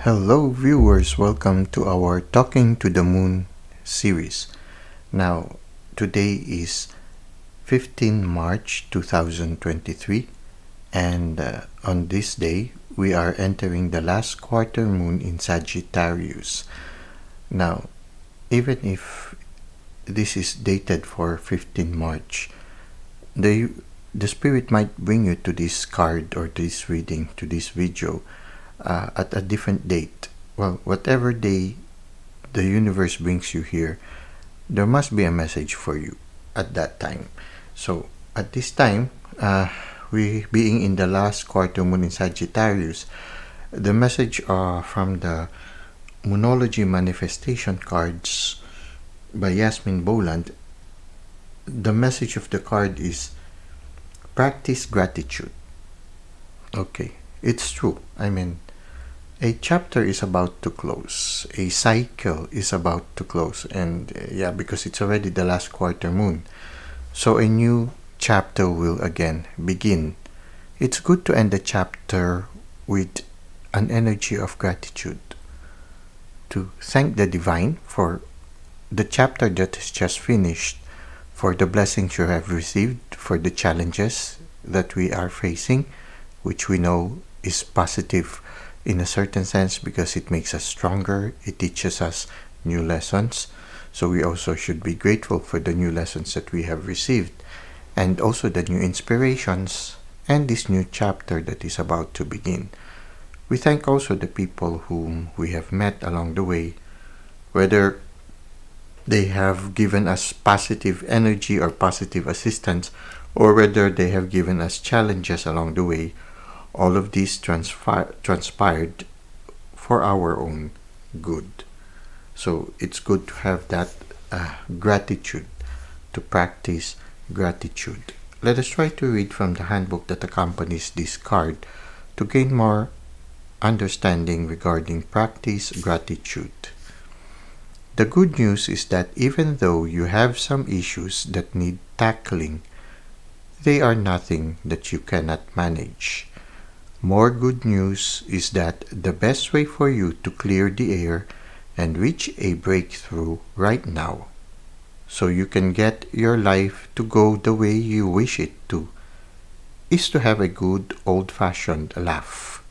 Hello, viewers. Welcome to our Talking to the Moon series. Now, today is 15 March 2023, and on this day, we are entering the last quarter moon in Sagittarius. Now, even if this is dated for 15 March, the spirit might bring you to this card or this reading, to this video at a different date. Well, whatever day the universe brings you here, there must be a message for you at that time. So at this time, we being in the last quarter moon in Sagittarius, the message from the Moonology manifestation cards by Yasmin Boland, the message of the card is practice gratitude. Okay, it's true. I mean, a chapter is about to close, a cycle is about to close, and because it's already the last quarter moon, so a new chapter will again begin. It's good to end the chapter with an energy of gratitude, to thank the divine for the chapter that is just finished, for the blessings you have received, for the challenges that we are facing, which we know is positive in a certain sense because it makes us stronger, it teaches us new lessons. So we also should be grateful for the new lessons that we have received, and also the new inspirations and this new chapter that is about to begin. We thank also the people whom we have met along the way, whether they have given us positive energy or positive assistance, or whether they have given us challenges along the way. All of these transpired for our own good. So it's good to have that gratitude, to practice gratitude. Let us try to read from the handbook that accompanies this card to gain more understanding regarding practice gratitude. The good news is that even though you have some issues that need tackling, they are nothing that you cannot manage. More good news is that the best way for you to clear the air and reach a breakthrough right now, so you can get your life to go the way you wish it to, is to have a good old-fashioned laugh.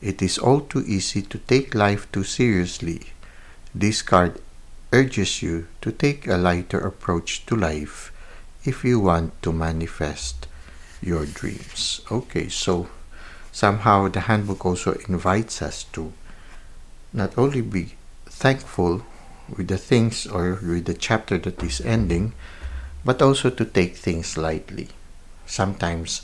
It is all too easy to take life too seriously. This card urges you to take a lighter approach to life if you want to manifest your dreams. Okay, so somehow the handbook also invites us to not only be thankful with the things or with the chapter that is ending, but also to take things lightly. Sometimes,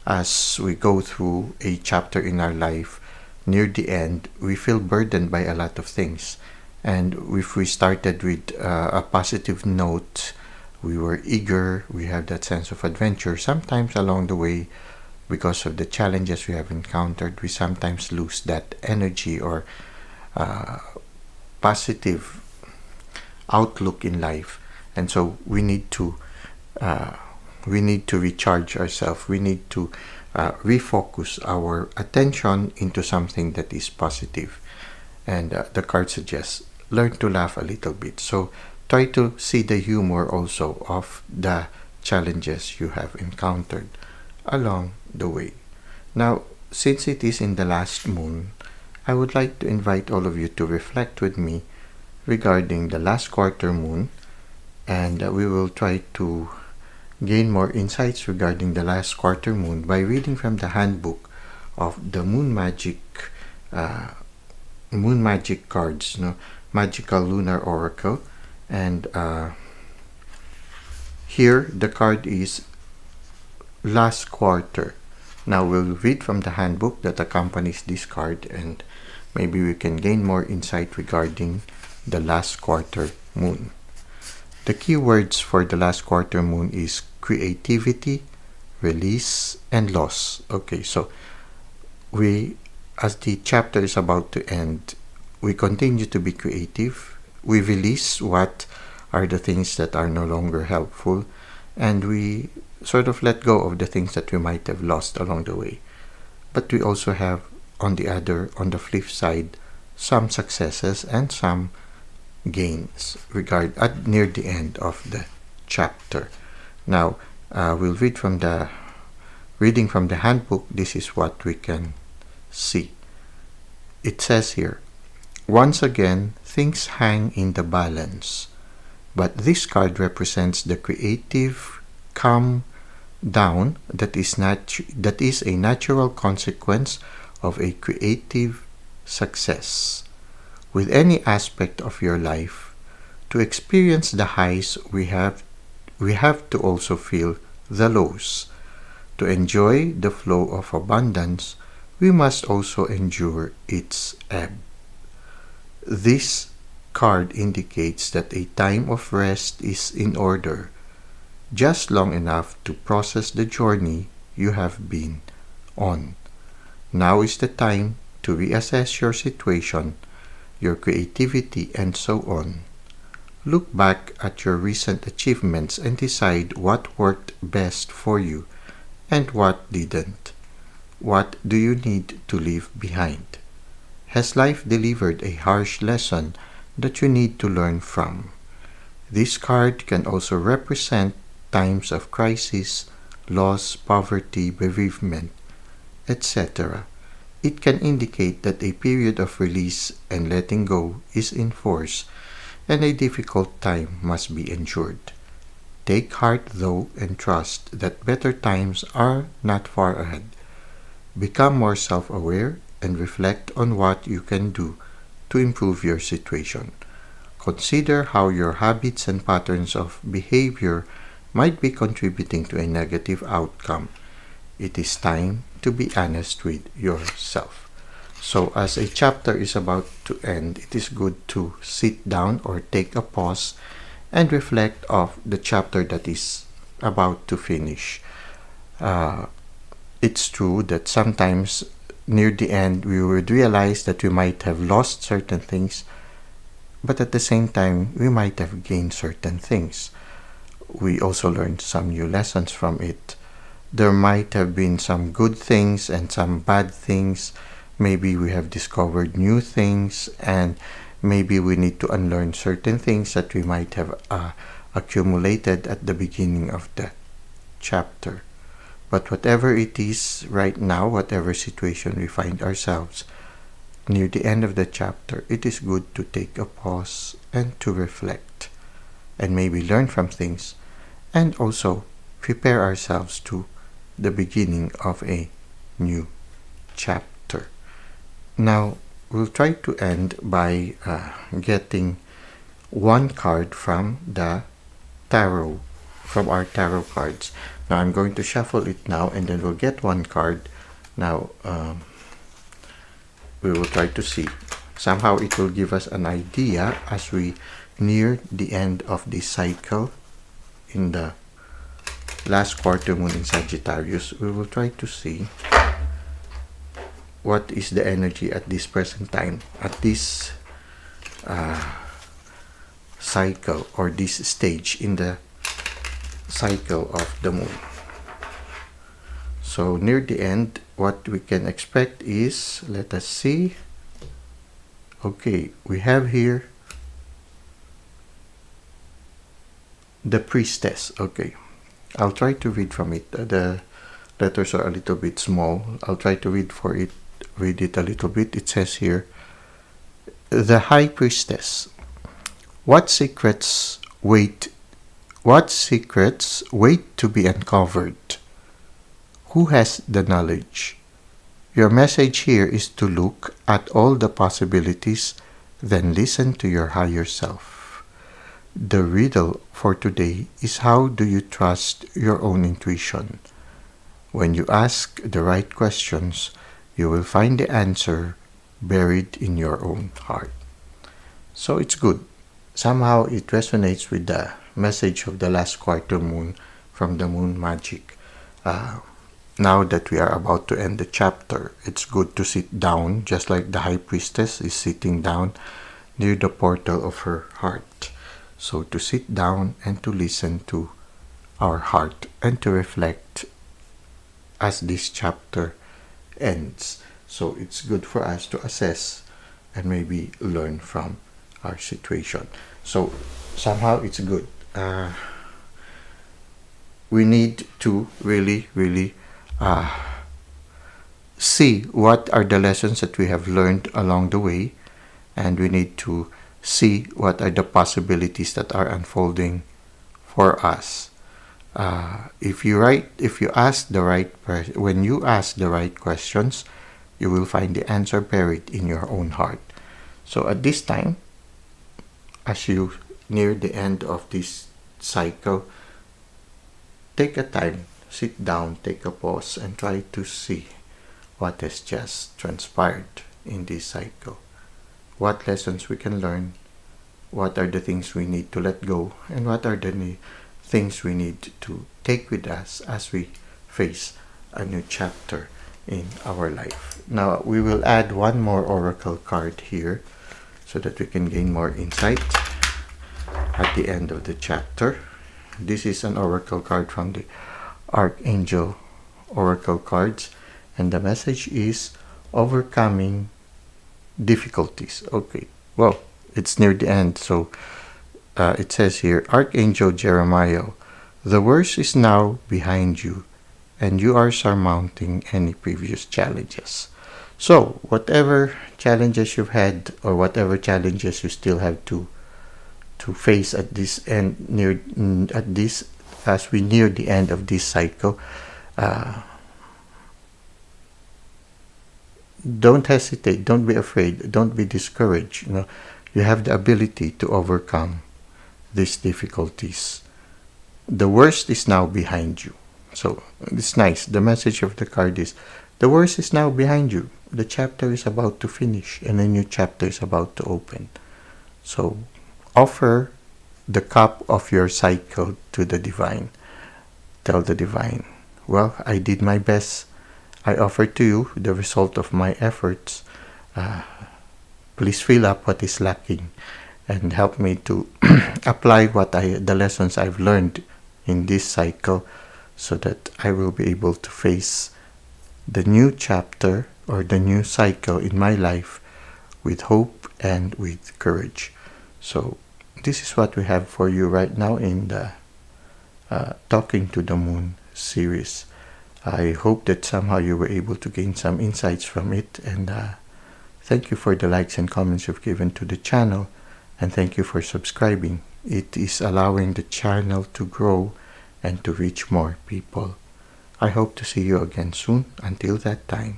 as we go through a chapter in our life, near the end, we feel burdened by a lot of things. And if we started with a positive note, we were eager, we have that sense of adventure. Sometimes along the way, because of the challenges we have encountered, we sometimes lose that energy or positive outlook in life, and so we need to recharge ourselves. We need to refocus our attention into something that is positive. And the card suggests learn to laugh a little bit. So try to see the humor also of the challenges you have encountered along the way. Now, since it is in the last moon, I would like to invite all of you to reflect with me regarding the last quarter moon, and we will try to gain more insights regarding the last quarter moon by reading from the handbook of the moon magic cards, magical lunar oracle. And here the card is last quarter. Now we'll read from the handbook that accompanies this card, and maybe we can gain more insight regarding the last quarter moon. The key words for the last quarter moon is creativity, release, and loss. Okay, so as the chapter is about to end, we continue to be creative. We release what are the things that are no longer helpful, and we sort of let go of the things that we might have lost along the way. But we also have, on the flip side, some successes and some gains near the end of the chapter. Now, we'll reading from the handbook. This is what we can see. It says here, once again, things hang in the balance, but this card represents the creative calm down that is a natural consequence of a creative success. With any aspect of your life, to experience the highs, we have to also feel the lows. To enjoy the flow of abundance, we must also endure its ebb. This card indicates that a time of rest is in order, just long enough to process the journey you have been on. Now is the time to reassess your situation, your creativity, and so on. Look back at your recent achievements and decide what worked best for you and what didn't. What do you need to leave behind? Has life delivered a harsh lesson that you need to learn from? This card can also represent times of crisis, loss, poverty, bereavement, etc. It can indicate that a period of release and letting go is in force, and a difficult time must be endured. Take heart, though, and trust that better times are not far ahead. Become more self-aware and reflect on what you can do to improve your situation. Consider how your habits and patterns of behavior might be contributing to a negative outcome. It is time to be honest with yourself. So as a chapter is about to end, it is good to sit down or take a pause and reflect of the chapter that is about to finish. It's true that sometimes near the end we would realize that we might have lost certain things, but at the same time we might have gained certain things. We also learned some new lessons from it. There might have been some good things and some bad things. Maybe we have discovered new things, and maybe we need to unlearn certain things that we might have accumulated at the beginning of the chapter. But whatever it is right now, whatever situation we find ourselves, near the end of the chapter, it is good to take a pause and to reflect and maybe learn from things, and also prepare ourselves to the beginning of a new chapter. Now, we'll try to end by getting one card from the tarot, from our tarot cards. Now, I'm going to shuffle it now, and then we'll get one card. Now, we will try to see. Somehow it will give us an idea as we near the end of this cycle in the last quarter moon in Sagittarius. We will try to see what is the energy at this present time, at this cycle or this stage in the cycle of the moon. So near the end, what we can expect is, let us see. Okay, we have here the priestess. Okay, I'll try to read from it. The letters are a little bit small. I'll try to read it a little bit. It says here, the high priestess. What secrets wait to be uncovered? Who has the knowledge? Your message here is to look at all the possibilities, then listen to your higher self. The riddle for today is, how do you trust your own intuition? When you ask the right questions, you will find the answer buried in your own heart. So it's good. Somehow it resonates with the message of the last quarter moon from the moon magic. Now that we are about to end the chapter, it's good to sit down, just like the high priestess is sitting down near the portal of her heart. So to sit down and to listen to our heart and to reflect as this chapter ends. So it's good for us to assess and maybe learn from our situation. So somehow it's good. We need to really see what are the lessons that we have learned along the way, and we need to see what are the possibilities that are unfolding for us. If you ask the right when you ask the right questions, you will find the answer buried in your own heart. So at this time, as you near the end of this cycle, take a time, sit down, take a pause, and try to see what has just transpired in this cycle. What lessons we can learn, what are the things we need to let go, and what are the things we need to take with us as we face a new chapter in our life. Now, we will add one more oracle card here so that we can gain more insight at the end of the chapter. This is an oracle card from the Archangel oracle cards, and the message is overcoming difficulties. Okay, well, it's near the end, so it says here, Archangel Jeremiah, the worst is now behind you, and you are surmounting any previous challenges. So, whatever challenges you've had, or whatever challenges you still have to face at this end, as we near the end of this cycle, don't hesitate, don't be afraid, don't be discouraged. You have the ability to overcome these difficulties. The worst is now behind you. So it's nice. The message of the card is, the worst is now behind you. The chapter is about to finish, and a new chapter is about to open. So offer the cup of your cycle to the divine. Tell the divine, well, I did my best. I offer to you the result of my efforts. Please fill up what is lacking and help me to apply the lessons I've learned in this cycle, so that I will be able to face the new chapter or the new cycle in my life with hope and with courage. So this is what we have for you right now in the Talking to the Moon series. I hope that somehow you were able to gain some insights from it, and thank you for the likes and comments you've given to the channel, and thank you for subscribing. It is allowing the channel to grow and to reach more people. I hope to see you again soon. Until that time,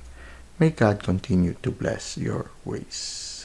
may God continue to bless your ways.